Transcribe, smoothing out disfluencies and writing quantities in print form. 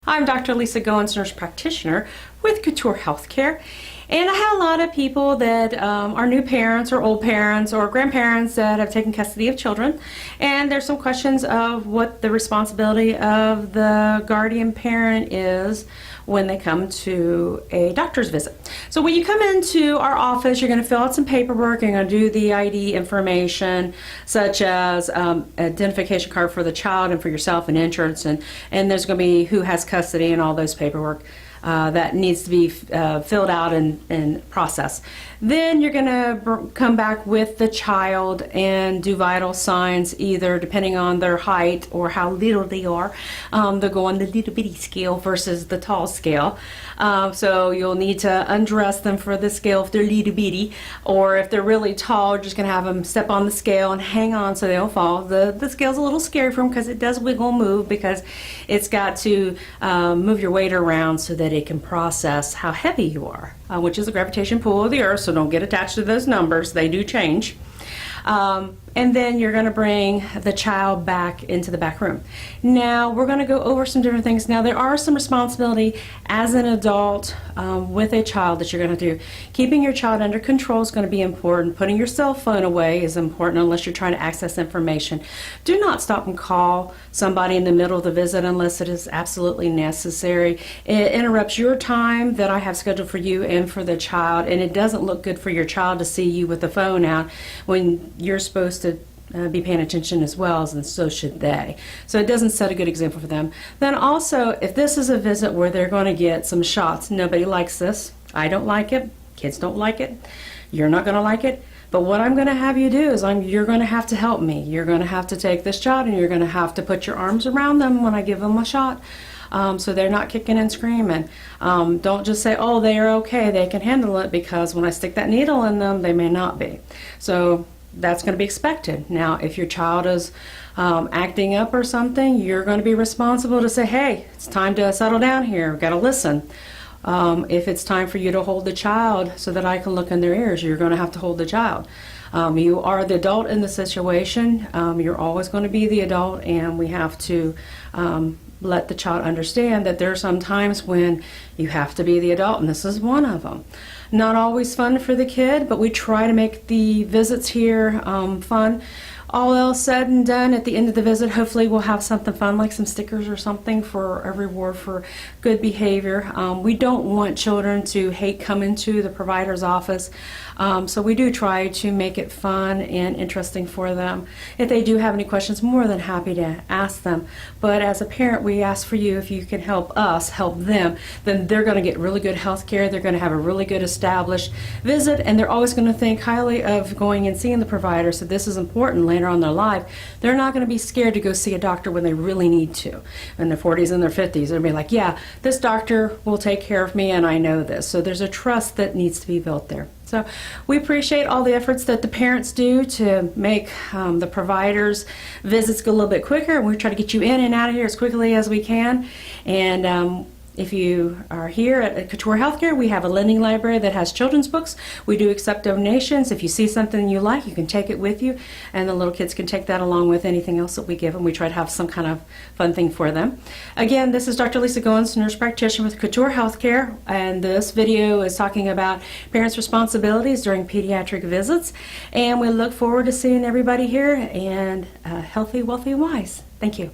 I'm Dr. Lisa Goins, nurse practitioner with Couture Healthcare, and I have a lot of people that are new parents or old parents or grandparents that have taken custody of children, and there's some questions of what the responsibility of the guardian parent is when they come to a doctor's visit. So when you come into our office, you're going to fill out some paperwork. You're going to do the ID information, such as identification card for the child and for yourself, and insurance, and there's going to be who has custody and all those paperwork that needs to be filled out and processed. Then you're going to come back with the child and do vital signs, either depending on their height or how little they are. They'll go on the little bitty scale versus the tall scale. So you'll need to undress them for the scale if they're little bitty, or if they're really tall, you're just going to have them step on the scale and hang on so they don't fall. The scale's a little scary for them because it does wiggle and move, because it's got to move your weight around so that it can process how heavy you are, which is the gravitation pull of the earth, so don't get attached to those numbers. They do change. And then you're going to bring the child back into the back room. Now we're going to go over some different things. Now there are some responsibility as an adult with a child that you're going to do. Keeping your child under control is going to be important. Putting your cell phone away is important unless you're trying to access information. Do not stop and call somebody in the middle of the visit unless it is absolutely necessary. It interrupts your time that I have scheduled for you and for the child, and it doesn't look good for your child to see you with the phone out when you're supposed to be paying attention as well, and so should they. So it doesn't set a good example for them. Then also, if this is a visit where they're going to get some shots, nobody likes this. I don't like it. Kids don't like it. You're not going to like it. But what I'm going to have you do is you're going to have to help me. You're going to have to take this child and you're going to have to put your arms around them when I give them a shot. So they're not kicking and screaming. Don't just say, oh, they're okay, they can handle it, because when I stick that needle in them, they may not be. So that's going to be expected. Now, if your child is acting up or something, you're going to be responsible to say, hey, it's time to settle down here. We've got to listen. If it's time for you to hold the child so that I can look in their ears, you're going to have to hold the child. You are the adult in the situation. You're always going to be the adult, and we have to let the child understand that there are some times when you have to be the adult, and this is one of them. Not always fun for the kid, but we try to make the visits here fun. All else said and done, at the end of the visit, hopefully we'll have something fun, like some stickers or something for a reward for good behavior. We don't want children to hate coming to the provider's office, so we do try to make it fun and interesting for them. If they do have any questions, more than happy to ask them. But as a parent, we ask for you, if you can help us help them, then they're going to get really good health care. They're going to have a really good established visit, and they're always going to think highly of going and seeing the provider. So this is important later on in their life. They're not going to be scared to go see a doctor when they really need to. In their 40s and their 50s, they'll be like, yeah, this doctor will take care of me, and I know this. So there's a trust that needs to be built there. So we appreciate all the efforts that the parents do to make the providers' visits go a little bit quicker, and we try to get you in and out of here as quickly as we can. And if you are here at Couture Healthcare, we have a lending library that has children's books. We do accept donations. If you see something you like, you can take it with you, and the little kids can take that along with anything else that we give them. We try to have some kind of fun thing for them. Again, this is Dr. Lisa Goins, nurse practitioner with Couture Healthcare, and this video is talking about parents' responsibilities during pediatric visits, and we look forward to seeing everybody here, and healthy, wealthy, wise. Thank you.